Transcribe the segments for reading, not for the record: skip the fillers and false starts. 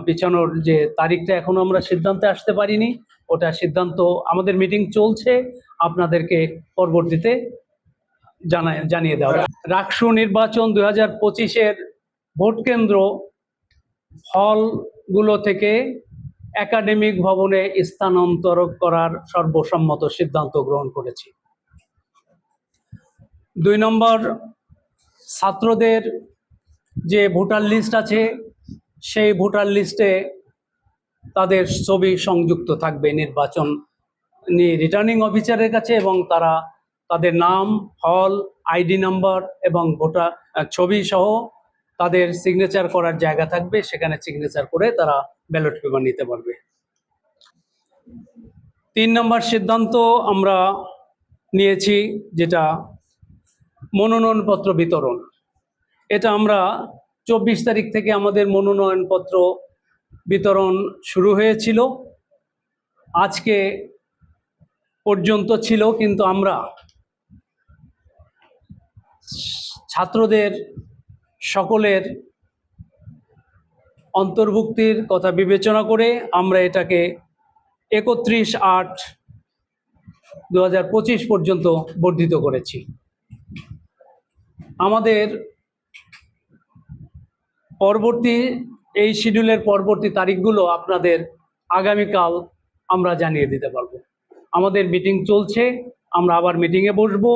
পিছানোর যে তারিখটা এখনো আমরা সিদ্ধান্তে আসতে পারিনি, ওটা সিদ্ধান্ত আমাদের মিটিং চলছে, আপনাদেরকে পরবর্তীতে জানিয়ে দেওয়া। রাকসু নির্বাচন 2025-এর ভোট কেন্দ্র হলগুলো থেকে একাডেমিক ভবনে স্থানান্তর করার সর্বসম্মত সিদ্ধান্ত গ্রহণ করেছি। 2 নম্বর, ছাত্রদের যে ভোটার লিস্ট আছে সেই ভোটার লিস্টে তাদের ছবি সংযুক্ত থাকবে নির্বাচন রিটার্নিং অফিসারের কাছে, এবং তারা তাদের নাম, হল, আইডি নাম্বার এবং ভোটার ছবি সহ তাদের সিগনেচার করার জায়গা থাকবে, সেখানে সিগনেচার করে তারা ব্যালট পেপার নিতে পারবে। 3 নম্বর সিদ্ধান্ত আমরা নিয়েছি যেটা মনোনয়নপত্র বিতরণ। এটা আমরা 24 তারিখ থেকে আমাদের মনোনয়নপত্র বিতরণ শুরু হয়েছিল, আজকে পর্যন্ত ছিল, কিন্তু আমরা ছাত্রদের সকলের অন্তর্ভুক্তির কথা বিবেচনা করে আমরা এটাকে 31/8/2025 পর্যন্ত বর্ধিত করেছি। আমাদের পরবর্তী এই শিডিউলের পরবর্তী তারিখগুলো আপনাদের আগামীকাল আমরা জানিয়ে দিতে পারবো। আমাদের মিটিং চলছে, আমরা আবার মিটিংয়ে বসবো।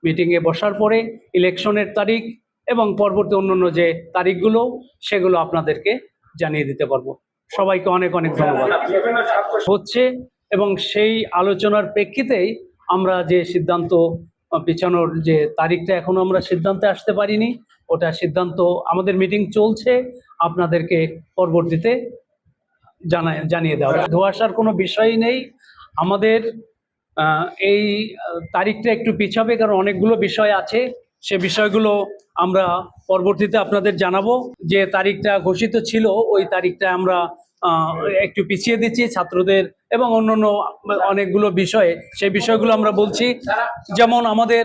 মিটিংয়ে বসার পরে ইলেকশনের তারিখ এবং পরবর্তী অন্যান্য যে তারিখগুলো সেগুলো আপনাদেরকে জানিয়ে দিতে পারবো। সবাইকে অনেক অনেক ধন্যবাদ। হচ্ছে এবং সেই আলোচনার প্রেক্ষিতেই আমরা যে সিদ্ধান্ত পিছানোর যে তারিখটা এখনো আমরা সিদ্ধান্তে আসতে পারিনি, ওটা সিদ্ধান্ত আমাদের মিটিং চলছে, আপনাদেরকে পরবর্তীতে জানিয়ে দেওয়া। ধোঁয়াশার কোনো বিষয়ই নেই। আমাদের এই তারিখটা একটু পিছাবে, কারণ অনেকগুলো বিষয় আছে, সে বিষয়গুলো আমরা পরবর্তীতে আপনাদের জানাবো। যে তারিখটা ঘোষিত ছিল ওই তারিখটা আমরা একটু পিছিয়ে দিচ্ছি ছাত্রদের এবং অন্যান্য অনেকগুলো বিষয়ে, সেই বিষয়গুলো আমরা বলছি। যেমন আমাদের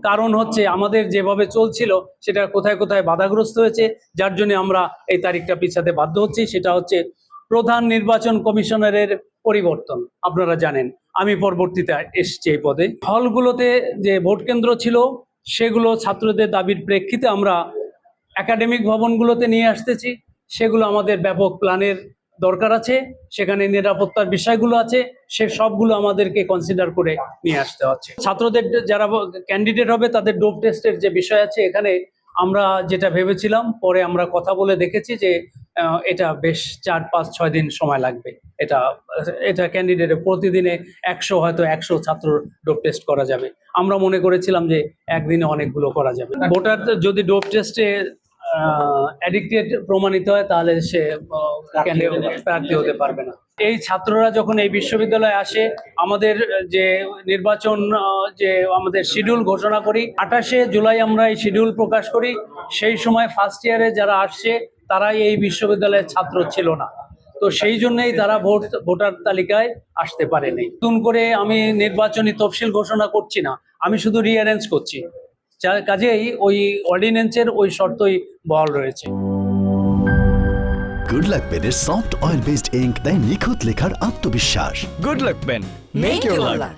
কারণ হচ্ছে আমাদের যেভাবে চলছিল সেটা কোথায় কোথায় বাধাগ্রস্ত হয়েছে, যার জন্য আমরা এই তারিখটা পিছাতে বাধ্য হচ্ছি। সেটা হচ্ছে প্রধান নির্বাচন কমিশনারের পরিবর্তন। আপনারা জানেন আমি পরবর্তীতে এসেছি এই পদে। হলগুলোতে যে ভোট কেন্দ্র ছিল সেগুলো ছাত্রদের দাবির প্রেক্ষিতে আমরা একাডেমিক ভবনগুলোতে নিয়ে আসতেছি। সেগুলো আমাদের ব্যাপক প্ল্যানের দরকার আছে, সেখানে নিরাপত্তার বিষয়গুলো আছে, সে সবগুলো আমাদেরকে কনসিডার করে নিয়ে আসতে হচ্ছে। ছাত্রদের যারা ক্যান্ডিডেট হবে তাদের ডোপ টেস্টের যে বিষয় আছে, এখানে আমরা যেটা ভেবেছিলাম পরে আমরা কথা বলে দেখেছি যে এটা বেশ 4-5-6 দিন সময় লাগবে। এটা ক্যান্ডিডেটের প্রতিদিনে 100 ছাত্র ডোপ টেস্ট করা যাবে। আমরা মনে করেছিলাম যে একদিনে অনেকগুলো করা যাবে। ভোটার যদি ডোপ টেস্টে অ্যাডিক্টেড প্রমাণিত হয় তাহলে সে প্রার্থী হতে পারবে না। এই ছাত্ররা যখন এই বিশ্ববিদ্যালয়ে আসে, আমাদের যে নির্বাচন যে আমাদের শিডিউল ঘোষণা করি 28শে জুলাই আমরা এই শিডিউল প্রকাশ করি। সেই সময় ফার্স্ট ইয়ারে যারা আসছে তারাই এই বিশ্ববিদ্যালয়ের ছাত্র ছিল না, তো সেই জন্যই তারা ভোটার তালিকায় আসতে পারেনি। নতুন করে আমি নির্বাচনী তফসিল ঘোষণা করছি না, আমি শুধু রিঅ্যারেঞ্জ করছি। কাজেই ওই অর্ডিন্যান্সের ওই শর্তই বহাল রয়েছে। গুড লাক পেনের সফট অয়েল বেসড ইঙ্ক দেয় নিখুঁত লেখার আত্মবিশ্বাস। Good luck pen, make your lakh.